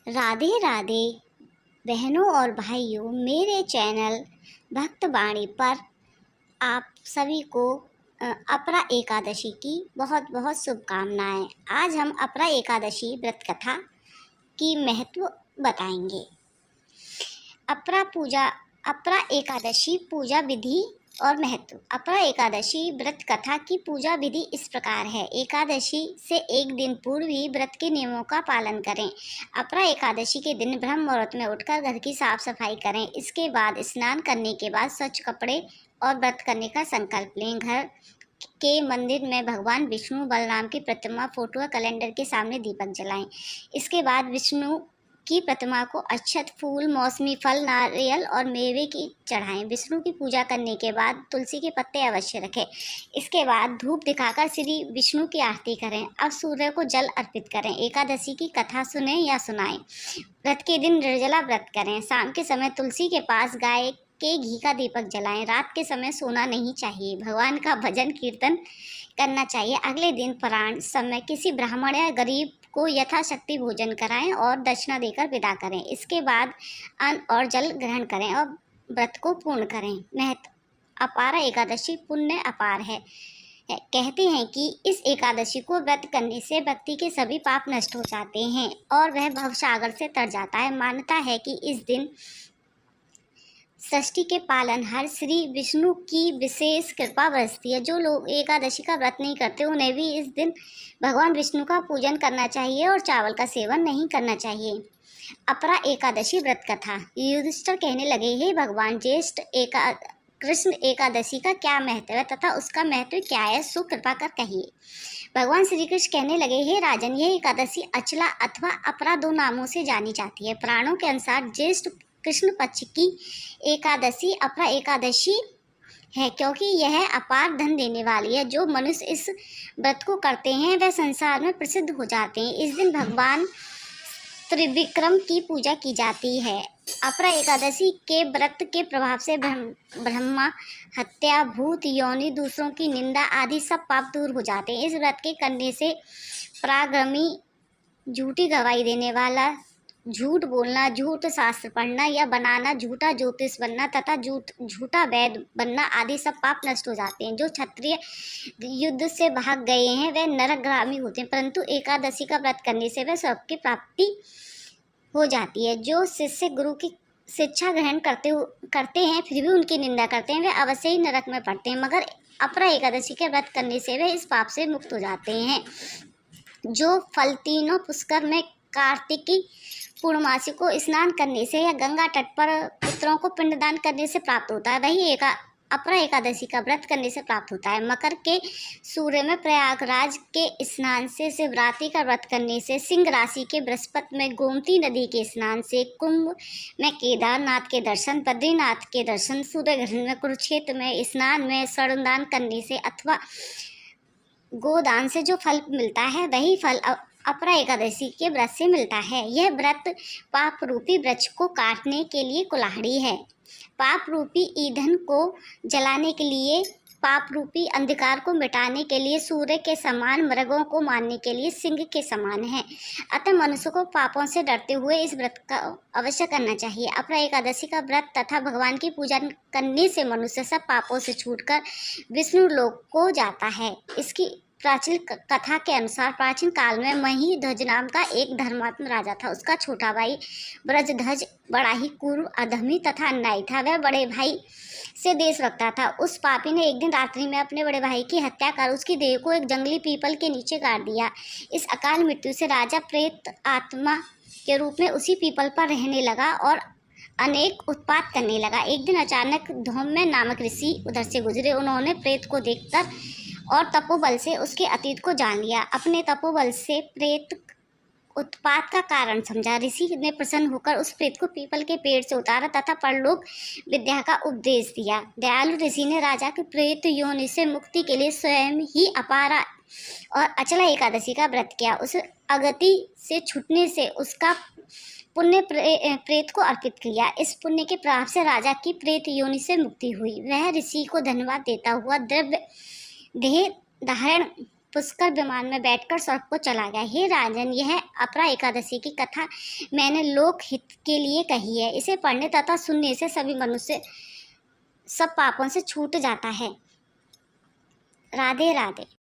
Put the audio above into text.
राधे राधे बहनों और भाइयों, मेरे चैनल भक्तवाणी पर आप सभी को अपरा एकादशी की बहुत बहुत शुभकामनाएं। आज हम अपरा एकादशी व्रत कथा की महत्व बताएंगे। अपरा एकादशी पूजा विधि और महत्व। अपरा एकादशी व्रत कथा की पूजा विधि इस प्रकार है। एकादशी से एक दिन पूर्व ही व्रत के नियमों का पालन करें। अपरा एकादशी के दिन ब्रह्म मुहूर्त में उठकर घर की साफ सफाई करें। इसके बाद स्नान करने के बाद स्वच्छ कपड़े और व्रत करने का संकल्प लें। घर के मंदिर में भगवान विष्णु बलराम की प्रतिमा, फोटो या कैलेंडर के सामने दीपक जलाएं। इसके बाद विष्णु की प्रतिमा को अक्षत, फूल, मौसमी फल, नारियल और मेवे की चढ़ाएं। विष्णु की पूजा करने के बाद तुलसी के पत्ते अवश्य रखें। इसके बाद धूप दिखाकर श्री विष्णु की आरती करें। अब सूर्य को जल अर्पित करें। एकादशी की कथा सुनें या सुनाएं। व्रत के दिन निर्जला व्रत करें। शाम के समय तुलसी के पास गाय के घी का दीपक जलाएं। रात के समय सोना नहीं चाहिए। भगवान का भजन कीर्तन करना चाहिए। अगले दिन पराह्न समय किसी ब्राह्मण या गरीब को यथाशक्ति भोजन कराएं और दक्षिणा देकर विदा करें। इसके बाद अन्न और जल ग्रहण करें और व्रत को पूर्ण करें। महत्व। अपारा एकादशी पुण्य अपार है। कहते हैं कि इस एकादशी को व्रत करने से व्यक्ति के सभी पाप नष्ट हो जाते हैं और वह भवसागर से तर जाता है। मान्यता है कि इस दिन सृष्टि के पालनहार श्री विष्णु की विशेष कृपा बरसती है। जो लोग एकादशी का व्रत नहीं करते उन्हें भी इस दिन भगवान विष्णु का पूजन करना चाहिए और चावल का सेवन नहीं करना चाहिए। अपरा एकादशी व्रत कथा। युधिष्ठिर कहने लगे, हे भगवान, ज्येष्ठ कृष्ण एकादशी का क्या महत्व है तथा उसका महत्व क्या है, सो कृपा कर कहिए। भगवान श्री कृष्ण कहने लगे, हे राजन, यह एकादशी अचला अथवा अपरा दो नामों से जानी जाती है। पुराणों के अनुसार ज्येष्ठ कृष्ण पक्ष की एकादशी अपरा एकादशी है, क्योंकि यह अपार धन देने वाली है। जो मनुष्य इस व्रत को करते हैं वह संसार में प्रसिद्ध हो जाते हैं। इस दिन भगवान त्रिविक्रम की पूजा की जाती है। अपरा एकादशी के व्रत के प्रभाव से ब्रह्मा हत्या, भूत योनि, दूसरों की निंदा आदि सब पाप दूर हो जाते हैं। इस व्रत के करने से पराक्रमी, झूठी गवाही देने वाला, झूठ बोलना, झूठ शास्त्र पढ़ना या बनाना, झूठा ज्योतिष बनना तथा झूठा वैद्य बनना आदि सब पाप नष्ट हो जाते हैं। जो क्षत्रिय युद्ध से भाग गए हैं वे नरकगामी होते हैं, परंतु एकादशी का व्रत करने से वह स्वर्ग की प्राप्ति हो जाती है। जो शिष्य गुरु की शिक्षा ग्रहण करते हैं फिर भी उनकी निंदा करते हैं वे अवश्य ही नरक में पड़ते हैं, मगर अपरा एकादशी के व्रत करने से वे इस पाप से मुक्त हो जाते हैं। जो फल तीनों पुष्कर में कार्तिकी पूर्णमासी को स्नान करने से या गंगा तट पर पितरों को पिंडदान करने से प्राप्त होता है, वही अपरा एकादशी का व्रत करने से प्राप्त होता है। मकर के सूर्य में प्रयागराज के स्नान से, शिवरात्रि का व्रत करने से, सिंह राशि के बृहस्पति में गोमती नदी के स्नान से, कुंभ में केदारनाथ के दर्शन, बद्रीनाथ के दर्शन, सूर्य ग्रहण में, कुरुक्षेत्र में स्नान में, श्रमदान करने से अथवा गोदान से जो फल मिलता है वही फल अपरा एकादशी के व्रत से मिलता है। यह व्रत पाप रूपी वृक्ष को काटने के लिए कुल्हाड़ी है। पाप रूपी ईंधन को जलाने के लिए, पाप रूपी अंधकार को मिटाने के लिए सूर्य के समान, मृगों को मारने के लिए सिंह के समान है। अतः मनुष्य को पापों से डरते हुए इस व्रत का अवश्य करना चाहिए। अपरा एकादशी का व्रत तथा भगवान की पूजा करने से मनुष्य सब पापों से छूटकर विष्णु लोक को जाता है। इसकी प्राचीन कथा के अनुसार प्राचीन काल में महीध्वज नाम का एक धर्मात्म राजा था। उसका छोटा भाई ब्रजध्वज बड़ा ही क्रूर, अधर्मी तथा अन्यायी था। वह बड़े भाई से देश रखता था। उस पापी ने एक दिन रात्रि में अपने बड़े भाई की हत्या कर उसकी देह को एक जंगली पीपल के नीचे गाड़ दिया। इस अकाल मृत्यु से राजा प्रेत आत्मा के रूप में उसी पीपल पर रहने लगा और अनेक उत्पात करने लगा। एक दिन अचानक धौम्य नामक ऋषि उधर से गुजरे। उन्होंने प्रेत को देखकर और तपोबल से उसके अतीत को जान लिया। अपने तपोबल से प्रेत उत्पात का कारण समझा। ऋषि ने प्रसन्न होकर उस प्रेत को पीपल के पेड़ से उतारा तथा परलोक विद्या का उपदेश दिया। दयालु ऋषि ने राजा के प्रेत योनि से मुक्ति के लिए स्वयं ही अपारा और अचला एकादशी का व्रत किया। उस अगति से छूटने से उसका पुण्य प्रेत को अर्पित किया। इस पुण्य के प्रभाव से राजा की प्रेत योनि से मुक्ति हुई। वह ऋषि को धन्यवाद देता हुआ दिव्य देह धारण पुष्कर विमान में बैठकर स्वर्ग को चला गया। हे राजन, यह अपरा एकादशी की कथा मैंने लोक हित के लिए कही है। इसे पढ़ने तथा सुनने से सभी मनुष्य सब पापों से छूट जाता है। राधे राधे।